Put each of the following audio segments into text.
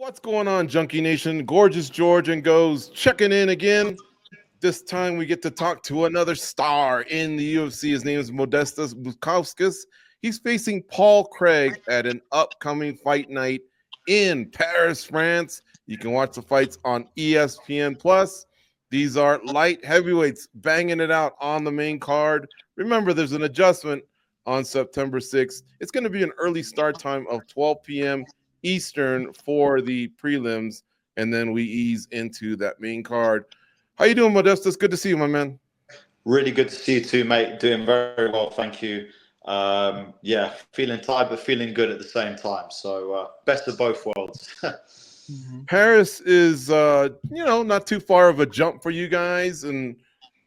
What's going on, Junkie Nation? Gorgeous George and Goes checking in again. This time we get to talk to another star in the UFC. His name is Modestas Bukauskas. He's facing Paul Craig at an upcoming fight night in Paris, France. You can watch the fights on ESPN Plus. These are light heavyweights banging it out on the main card. Remember, there's an adjustment on September 6th. It's going to be an early start time of 12 p.m. Eastern for the prelims, and then we ease into that main card. How you doing, Modestas? Good to see you, my man. Really good to see you too, mate. Doing very well, thank you. Yeah, feeling tired but feeling good at the same time. So best of both worlds. Paris is, not too far of a jump for you guys, and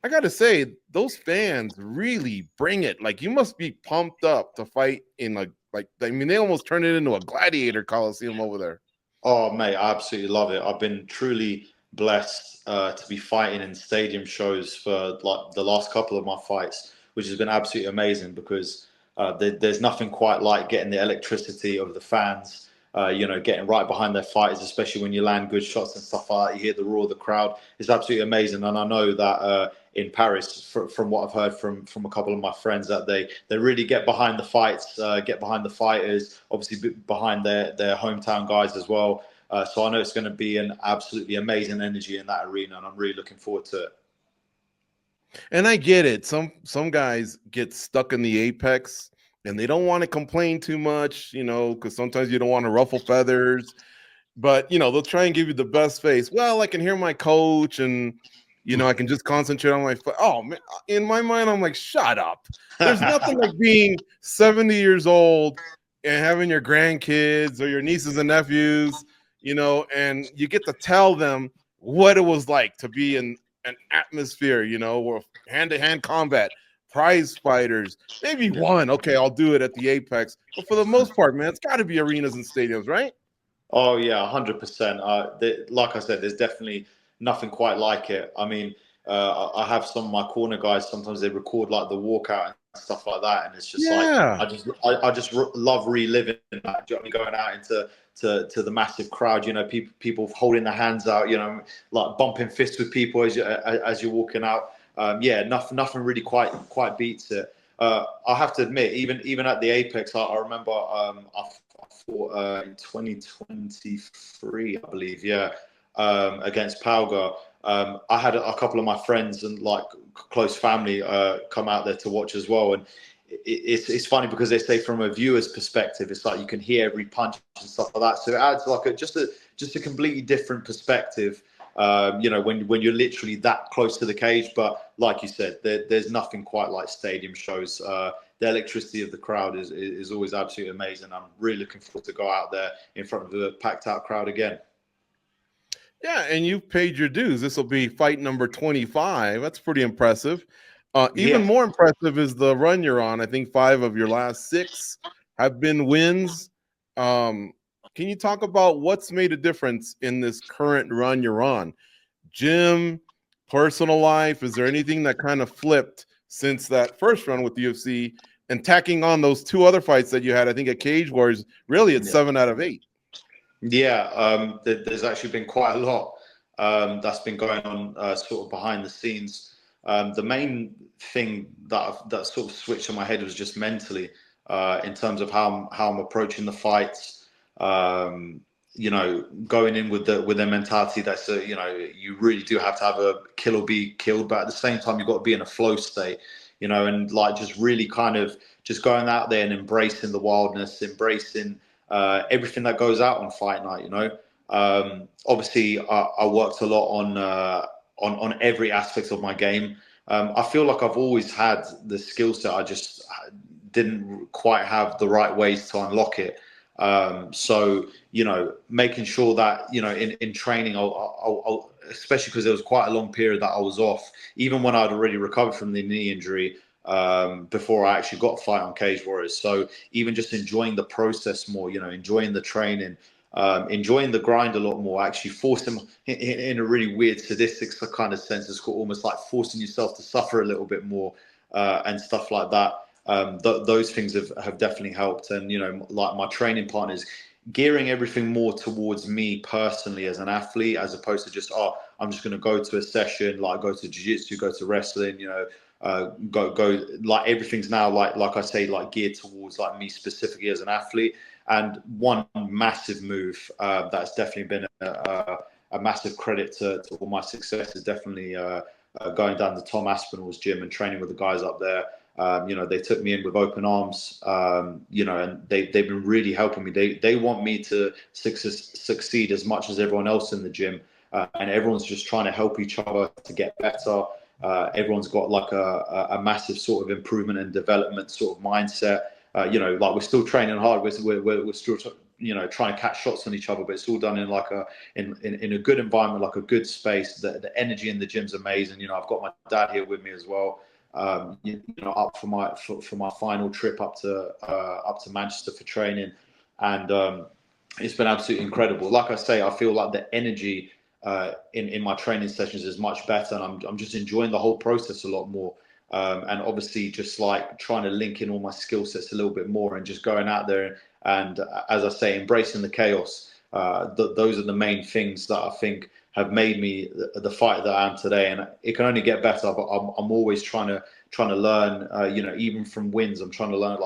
I got to say, those fans really bring it. Like, you must be pumped up to fight in they almost turned it into a gladiator coliseum over there. Oh, mate, I absolutely love it. I've been truly blessed to be fighting in stadium shows for like the last couple of my fights, which has been absolutely amazing because there's nothing quite like getting the electricity of the fans. Getting right behind their fighters, especially when you land good shots and stuff like that. You hear the roar of the crowd. It's absolutely amazing. And I know that in Paris, from what I've heard from a couple of my friends, that they really get behind the fights, get behind the fighters, obviously behind their hometown guys as well. So I know it's going to be an absolutely amazing energy in that arena, and I'm really looking forward to it. And I get it. Some guys get stuck in the apex and they don't want to complain too much, because sometimes you don't want to ruffle feathers, but they'll try and give you the best face. Well, I can hear my coach and I can just concentrate on my fight. Oh man, in my mind, I'm like, shut up. There's nothing like being 70 years old and having your grandkids or your nieces and nephews, and you get to tell them what it was like to be in an atmosphere, where hand-to-hand combat, prize fighters, maybe one. Okay, I'll do it at the Apex. But for the most part, man, it's got to be arenas and stadiums, right? Oh, yeah, 100%. Like I said, there's definitely nothing quite like it. I mean, I have some of my corner guys, sometimes they record like the walkout and stuff like that. And it's just I just love reliving that. Do you know what I mean? Going out into the massive crowd, people holding their hands out, like bumping fists with people as you're walking out. Nothing really quite beats it. I have to admit, even at the Apex, I remember I fought in 2023, I believe, against Pauga. I had a couple of my friends and like close family come out there to watch as well, and it's funny because they say from a viewer's perspective, it's like you can hear every punch and stuff like that. So it adds like just a completely different perspective. When you're literally that close to the cage. But like you said, there's nothing quite like stadium shows. The electricity of the crowd is always absolutely amazing. I'm really looking forward to go out there in front of a packed out crowd again. Yeah, and you've paid your dues. This will be fight number 25. That's pretty impressive. Even more impressive is the run you're on. I think 5 of your last 6 have been wins. Can you talk about what's made a difference in this current run you're on? Gym, personal life, is there anything that kind of flipped since that first run with the UFC and tacking on those 2 other fights that you had? I think at Cage Wars, really it's 7 out of 8. Yeah, there's actually been quite a lot that's been going on sort of behind the scenes. The main thing that sort of switched in my head was just mentally in terms of how I'm approaching the fights. Going in with the mentality that's you really do have to have a kill or be killed, but at the same time you've got to be in a flow state, and like just really kind of just going out there and embracing the wildness, embracing everything that goes out on fight night. Obviously I worked a lot on every aspect of my game. I feel like I've always had the skill set. I just didn't quite have the right ways to unlock it. So making sure that in training, I'll especially because there was quite a long period that I was off, even when I'd already recovered from the knee injury, before I actually got a fight on Cage Warriors. So even just enjoying the process more, enjoying the training, enjoying the grind a lot more, actually forcing in a really weird sadistic kind of sense. It's almost like forcing yourself to suffer a little bit more, and stuff like that. Those things have definitely helped. And, like my training partners, gearing everything more towards me personally as an athlete, as opposed to just, oh, I'm just going to go to a session, like go to jiu-jitsu, go to wrestling, you know, go like everything's now like I say, like geared towards like me specifically as an athlete. And one massive move that's definitely been a massive credit to all my success is definitely going down to Tom Aspinall's gym and training with the guys up there. You know, they took me in with open arms, you know, and they've been really helping me. They want me to succeed as much as everyone else in the gym. And everyone's just trying to help each other to get better. Everyone's got like a massive sort of improvement and development sort of mindset. You know, like we're still training hard. We're still, you know, trying to catch shots on each other, but it's all done in like in a good environment, like a good space. The energy in the gym's amazing. You know, I've got my dad here with me as well. You know, up for my final trip up to Manchester for training, and it's been absolutely incredible. Like I say, I feel like the energy in my training sessions is much better, and I'm just enjoying the whole process a lot more. And obviously, just like trying to link in all my skill sets a little bit more, and just going out there and, as I say, embracing the chaos. Those are the main things that I think have made me the fighter that I am today, and it can only get better. But I'm always trying to learn. You know, even from wins, I'm trying to learn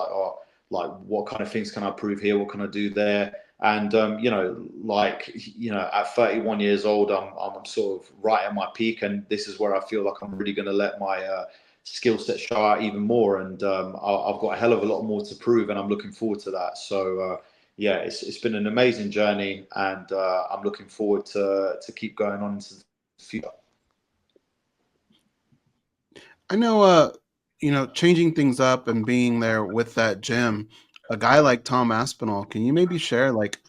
like what kind of things can I improve here? What can I do there? And you know, like, you know, at 31 years old, I'm sort of right at my peak, and this is where I feel like I'm really going to let my skill set show out even more. And I've got a hell of a lot more to prove, and I'm looking forward to that. So yeah, it's been an amazing journey, and I'm looking forward to keep going on into the future. I know, you know, changing things up and being there with that gym, a guy like Tom Aspinall, can you maybe share, like,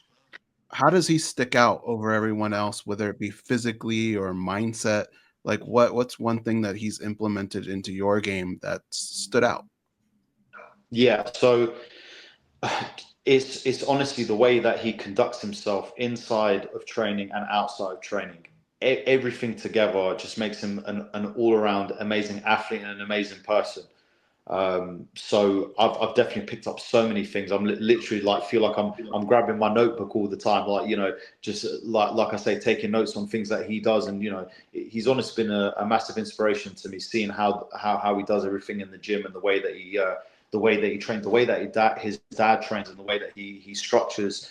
how does he stick out over everyone else, whether it be physically or mindset? Like, what's one thing that he's implemented into your game that stood out? Yeah, so it's honestly the way that he conducts himself inside of training and outside of training. Everything together just makes him an all-around amazing athlete and an amazing person. So I've definitely picked up so many things. I'm literally like feel like I'm grabbing my notebook all the time, like, you know, just like I say, taking notes on things that he does. And you know, he's honestly been a massive inspiration to me, seeing how he does everything in the gym, and the way that he trains, the way that his dad trains, and the way that he structures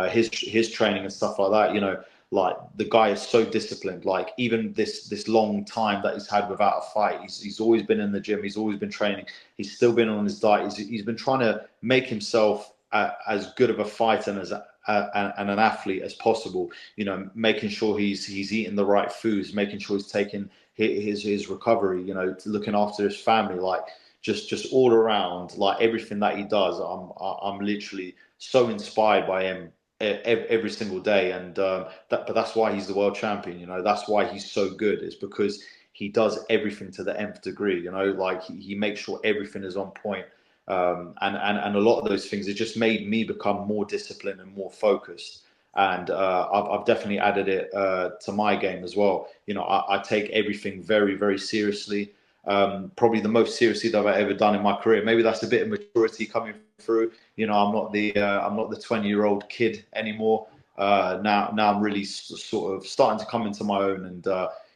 his training and stuff like that. You know, like the guy is so disciplined. Like even this long time that he's had without a fight, he's always been in the gym. He's always been training. He's still been on his diet. He's been trying to make himself as good of a fighter and and an athlete as possible. You know, making sure he's eating the right foods, making sure he's taking his recovery. You know, looking after his family, like just all around, like everything that he does. I'm literally so inspired by him every single day, and but that's why he's the world champion. You know, that's why he's so good. It's because he does everything to the nth degree. You know, like he makes sure everything is on point. And a lot of those things, it just made me become more disciplined and more focused. And I've definitely added it to my game as well. You know, I take everything very, very seriously. Probably the most seriously that I've ever done in my career. Maybe that's a bit of maturity coming through. You know, I'm not the 20-year-old kid anymore. Now I'm really sort of starting to come into my own. And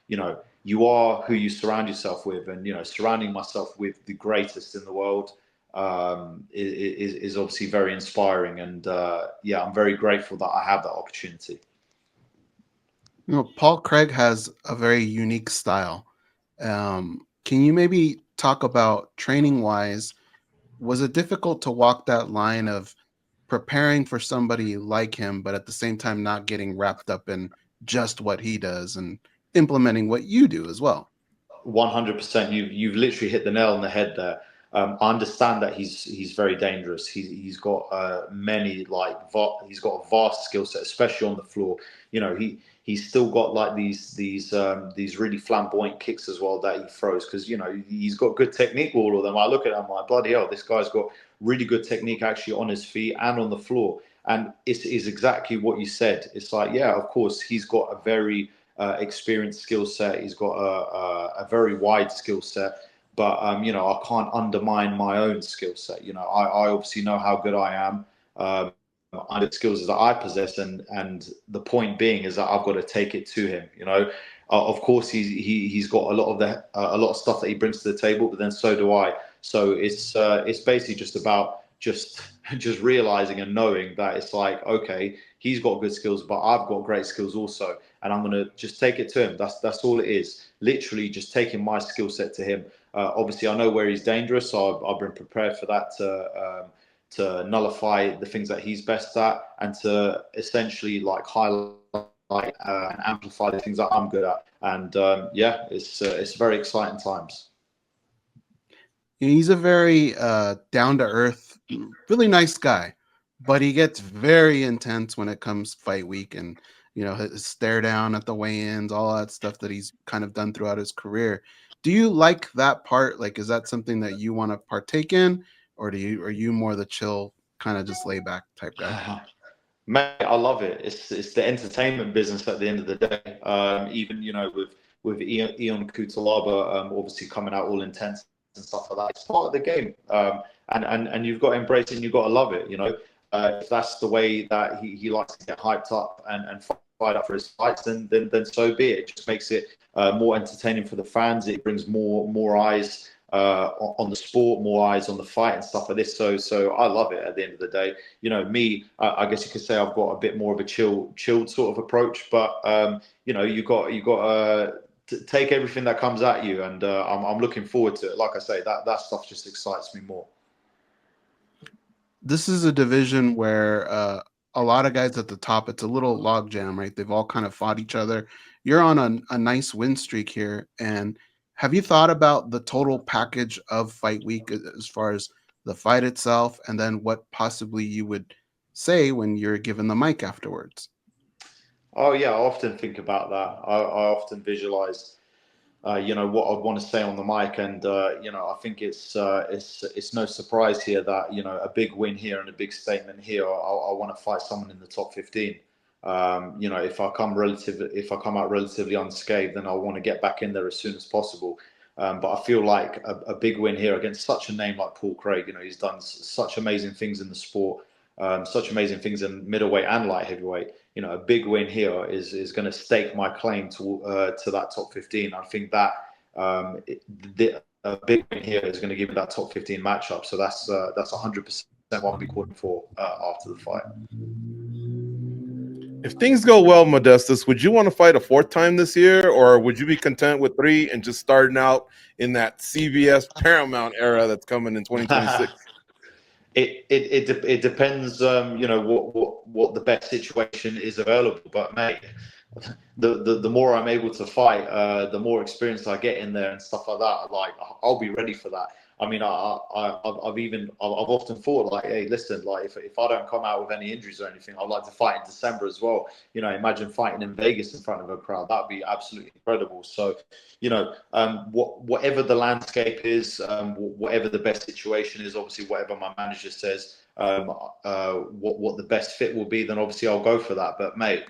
you know, you are who you surround yourself with, and you know, surrounding myself with the greatest in the world is obviously very inspiring. And yeah, I'm very grateful that I have that opportunity. You know, Paul Craig has a very unique style. Can you maybe talk about training wise? Was it difficult to walk that line of preparing for somebody like him, but at the same time not getting wrapped up in just what he does and implementing what you do as well? 100%. You've literally hit the nail on the head there. I understand that he's very dangerous. He's got he's got a vast skill set, especially on the floor. You know, he's still got like these really flamboyant kicks as well that he throws, because you know he's got good technique. All of them. I look at him, I'm like, bloody hell, this guy's got really good technique actually on his feet and on the floor. And it's exactly what you said. It's like, yeah, of course, he's got a very experienced skill set. He's got a very wide skill set, but you know, I can't undermine my own skill set. You know, I obviously know how good I am. the skills that I possess, and the point being is that I've got to take it to him. Of course, he's got a lot of stuff that he brings to the table, but then so do I. So it's basically just about just realizing and knowing that it's like, okay, he's got good skills, but I've got great skills also, and I'm gonna just take it to him. That's all it is. Literally, just taking my skill set to him. Obviously, I know where he's dangerous, so I've been prepared for that to nullify the things that he's best at, and to essentially like highlight and amplify the things that I'm good at. And it's very exciting times. He's a very down to earth, really nice guy, but he gets very intense when it comes fight week, and his stare down at the weigh-ins, all that stuff that he's kind of done throughout his career. Do you like that part? Like, is that something that you want to partake in, or are you more the chill, kind of just lay back type guy? Mate, I love it. It's the entertainment business at the end of the day. Even with Ion Kutalaba, obviously coming out all intense and stuff like that. It's part of the game, and you've got to embrace it and you've got to love it. If that's the way that he likes to get hyped up and fight up for his fights, then so be it. It just makes it more entertaining for the fans. It brings more eyes on the sport, more eyes on the fight and stuff like this. So I love it at the end of the day. Me, I guess you could say I've got a bit more of a chilled sort of approach, but you got to take everything that comes at you, and I'm looking forward to it. Like I say, that stuff just excites me more. This is a division where a lot of guys at the top, it's a little logjam, right? They've all kind of fought each other. You're on a nice win streak here. And have you thought about the total package of fight week as far as the fight itself, and then what possibly you would say when you're given the mic afterwards? Oh yeah, I often think about that. I often visualize what I'd want to say on the mic, and I think it's no surprise here that a big win here and a big statement here. I want to fight someone in the top 15. If I come out relatively unscathed, then I want to get back in there as soon as possible. But I feel like a big win here against such a name like Paul Craig. He's done such amazing things in the sport, such amazing things in middleweight and light heavyweight. A big win here is going to stake my claim to that top 15. I think that a big win here is going to give me that top 15 matchup. So that's 100% what I'll be calling for after the fight. If things go well, Modestas, would you want to fight a fourth time this year, or would you be content with 3 and just starting out in that CBS Paramount era that's coming in 2026? It depends, what the best situation is available. But mate, the more I'm able to fight, the more experience I get in there and stuff like that. Like, I'll be ready for that. I mean, I've often thought, like, hey, listen, like if I don't come out with any injuries or anything, I'd like to fight in December as well. Imagine fighting in Vegas in front of a crowd. That'd be absolutely incredible. So, whatever the landscape is, whatever the best situation is, obviously whatever my manager says, what the best fit will be, then obviously I'll go for that. But mate,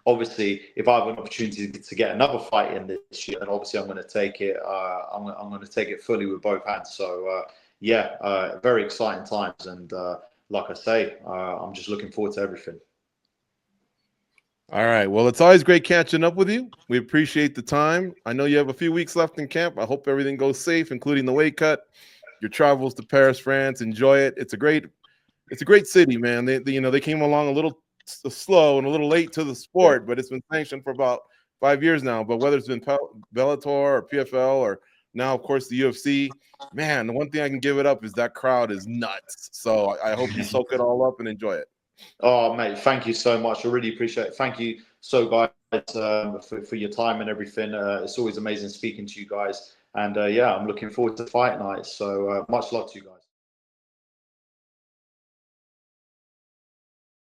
obviously if I have an opportunity to get another fight in this year, then obviously I'm going to take it. I'm going to take it fully with both hands. So very exciting times, and like I say, I'm just looking forward to everything. All right. Well, it's always great catching up with you. We appreciate the time. I know you have a few weeks left in camp. I hope everything goes safe, including the weight cut, your travels to Paris, France. Enjoy it. It's a great city, man. They came along a little slow and a little late to the sport, but it's been sanctioned for about 5 years now. But whether it's been Bellator or PFL or now, of course, the UFC, man, the one thing I can give it up is that crowd is nuts. So I hope you soak it all up and enjoy it. Oh, mate, thank you so much. I really appreciate it. Thank you so guys for your time and everything. It's always amazing speaking to you guys. And I'm looking forward to Fight Night. So much love to you guys.